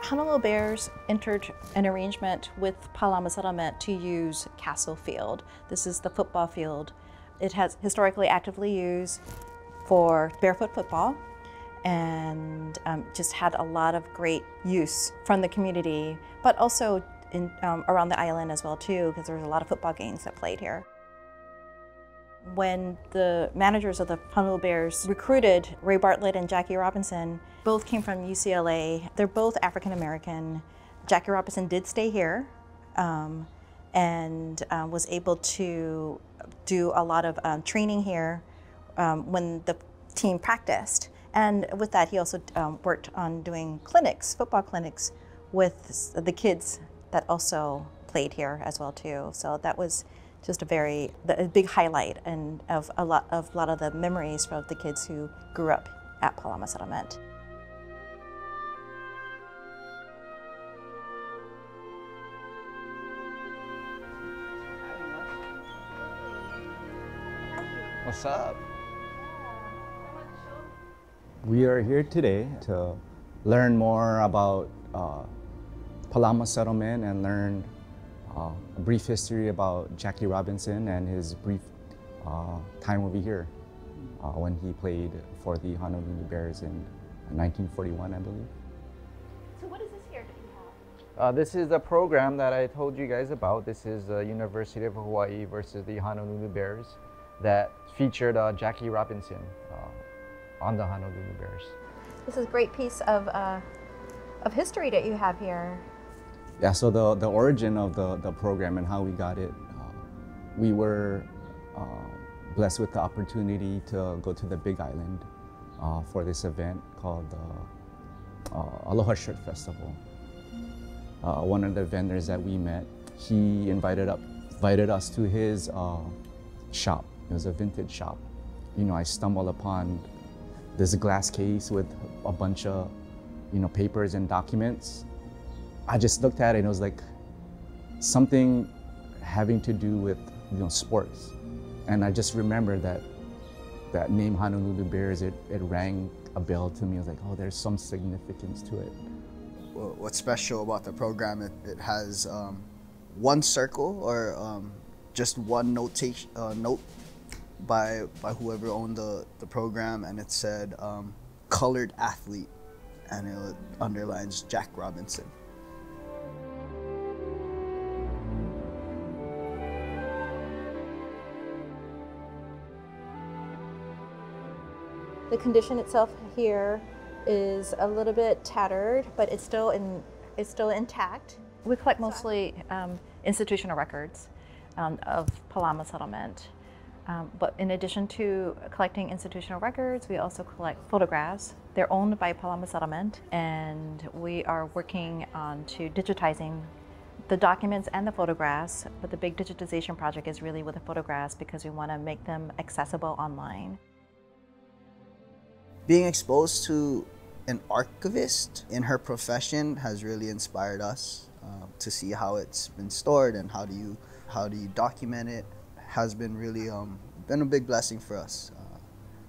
Honolulu Bears entered an arrangement with Palama Settlement to use Castle Field. This is the football field. It has historically actively used for barefoot football and just had a lot of great use from the community, but also around the island as well too, because there was a lot of football games that played here. When the managers of the Honolulu Bears recruited Ray Bartlett and Jackie Robinson, both came from UCLA. They're both African American. Jackie Robinson did stay here and was able to do a lot of training here when the team practiced. And with that, he also worked on doing clinics, football clinics, with the kids that also played here as well too. So that was just a big highlight and of a lot of the memories from the kids who grew up at Palama Settlement. What's up? We are here today to learn more about Palama Settlement and learn a brief history about Jackie Robinson and his brief time over here when he played for the Honolulu Bears in 1941, I believe. So what is this here that you have? This is the program that I told you guys about. This is the University of Hawaii versus the Honolulu Bears that featured Jackie Robinson on the Honolulu Bears. This is a great piece of history that you have here. Yeah, so the origin of the program and how we got it, we were blessed with the opportunity to go to the Big Island for this event called the Aloha Shirt Festival. One of the vendors that we met, he invited us to his shop. It was a vintage shop. You know, I stumbled upon this glass case with a bunch of, papers and documents. I just looked at it and it was like something having to do with, sports. And I just remember that name Honolulu Bears, it rang a bell to me. I was like, oh, there's some significance to it. Well, what's special about the program, it has one circle or just one note by whoever owned the program, and it said colored athlete, and it underlines Jack Robinson. The condition itself here is a little bit tattered, but it's still intact. We collect mostly institutional records of Palama Settlement. But in addition to collecting institutional records, we also collect photographs. They're owned by Palama Settlement, and we are working on digitizing the documents and the photographs, but the big digitization project is really with the photographs because we want to make them accessible online. Being exposed to an archivist in her profession has really inspired us to see how it's been stored and how do you document it. Has been really been a big blessing for us,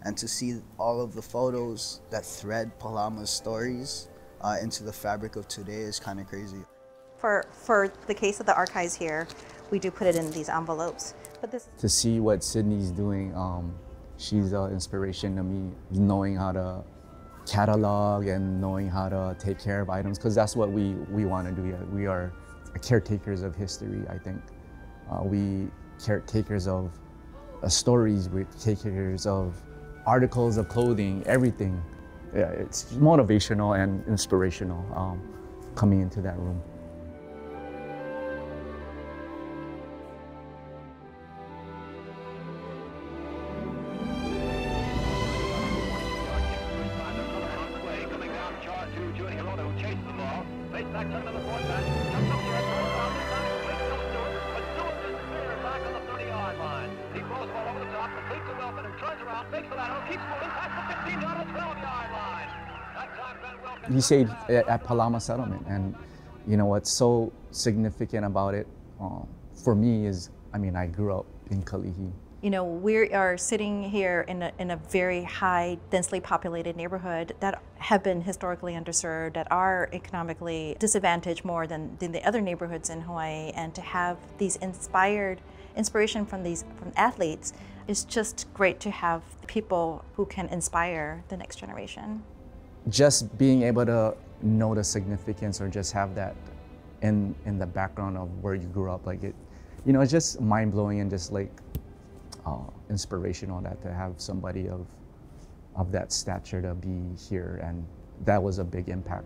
and to see all of the photos that thread Palama's stories into the fabric of today is kind of crazy. For the case of the archives here, we do put it in these envelopes. But to see what Sydney's doing, she's an inspiration to me, knowing how to catalog and knowing how to take care of items, because that's what we want to do. We are caretakers of history, I think. We caretakers of stories, we're caretakers of articles of clothing, everything. Yeah, it's motivational and inspirational coming into that room. He stayed at Palama Settlement, and what's so significant about it for me is, I grew up in Kalihi. You know, we are sitting here in a very high, densely populated neighborhood that have been historically underserved, that are economically disadvantaged more than the other neighborhoods in Hawaii, and to have these inspiration from athletes is just great to have people who can inspire the next generation. Just being able to know the significance or just have that in the background of where you grew up, like you know, it's just mind-blowing and just like inspirational that to have somebody of that stature to be here, and that was a big impact.